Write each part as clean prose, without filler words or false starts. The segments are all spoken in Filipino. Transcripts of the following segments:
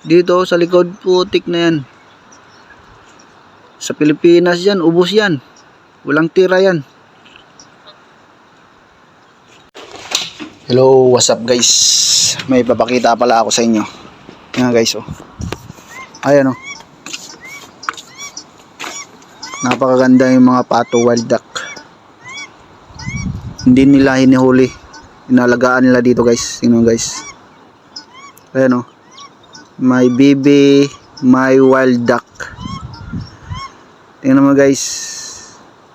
Dito sa likod, putik na yan. Sa Pilipinas yan, ubos yan. Walang tira yan. Hello, what's up guys? May papakita pala ako sa inyo. Yan guys, oh. Ayan, oh. Napakaganda yung mga pato wild duck. Hindi nila hinihuli. Inalagaan nila dito guys. Tingnan guys. Ayan, oh. May bibi, may wild duck. Tingnan mo guys.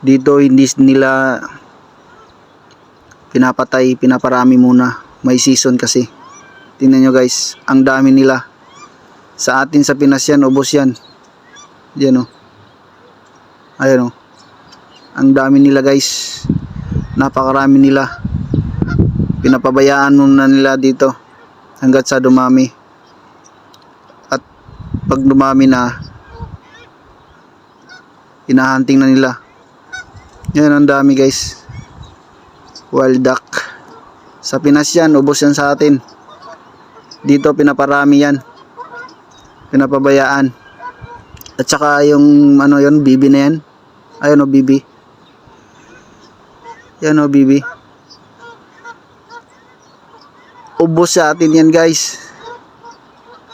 Dito hindi nila pinapatay, pinaparami muna. May season kasi. Tingnan nyo guys, ang dami nila. Sa atin sa Pinas yan, ubos yan. Yan, oh. Ayan, oh. Ang dami nila guys. Napakarami nila. Pinapabayaan muna nila dito hanggat sa dumami. At pag dumami na, hinahunting na nila. Yan, ang dami guys. Wild duck. Sa Pinas yan, ubos yan sa atin. Dito pinaparami yan. Pinapabayaan. At saka yung ano yun, bibi na yan. Ayun, o bibi. Yan, o bibi. Ubos sa atin yan guys.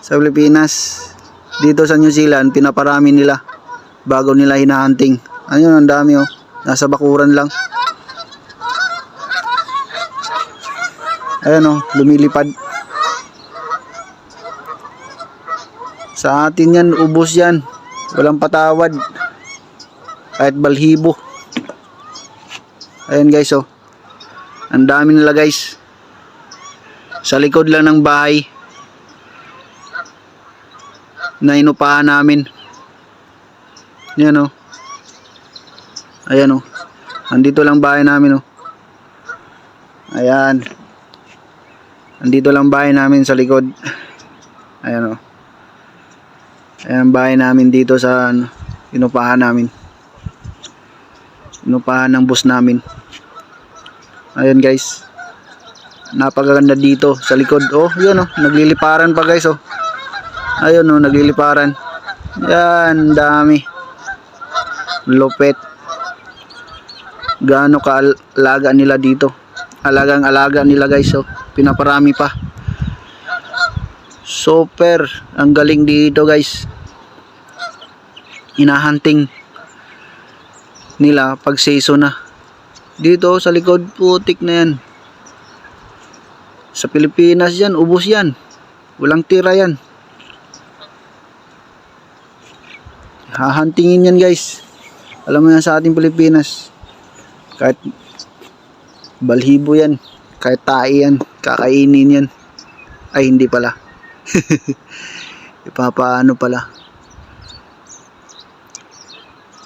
Sa Pilipinas. Dito sa New Zealand, pinaparami nila bago nila hinahunting. Ano yun, ang dami, oh. Nasa bakuran lang. Ayan, oh, lumilipad. Sa atin yan, ubos yan. Walang patawad. Kahit balhibo. Ayan guys, oh. Ang dami nila guys. Sa likod lang ng bahay na inupahan namin. Yan, oh. Ayan, oh. Andito lang bahay namin, oh. Ayan. Andito lang bahay namin sa likod. Ayan, oh. Ayan ang bahay namin dito sa inupahan namin. Inupahan ng bus namin. Ayan guys. Napakaganda dito sa likod. Oh, yun, oh. Nagliliparan pa guys, oh. Ayun, oh, nagliliparan. Yan, dami. Lupet. Gaano kaalaga nila dito. Alagang-alaga nila guys, oh. Pinaparami pa. Super. Ang galing dito guys. Hinahunting nila pag season na. Dito sa likod, putik na yan. Sa Pilipinas yan, ubos yan. Walang tira yan. Hahuntingin yan guys. Alam mo yan sa ating Pilipinas. Kahit balhibo yan, kahit tae yan, kakainin yan. Ay, hindi pala. Ipapaano pala.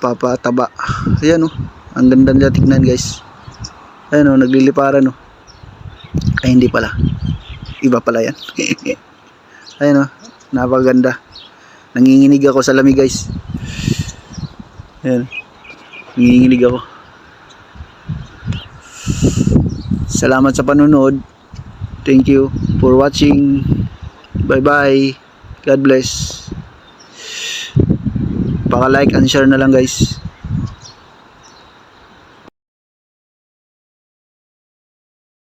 Papataba. Ayan, oh. Ang ganda nila tignan guys. Ayan, oh, nagliliparan, oh. Ay, hindi pala. Iba pala yan. Ayan, oh. Napaganda. Nanginginig ako sa lamig guys. Ayan. Nanginginig ako. Salamat sa panonood. Thank you for watching. Bye bye. God bless. Paka-like and share na lang guys.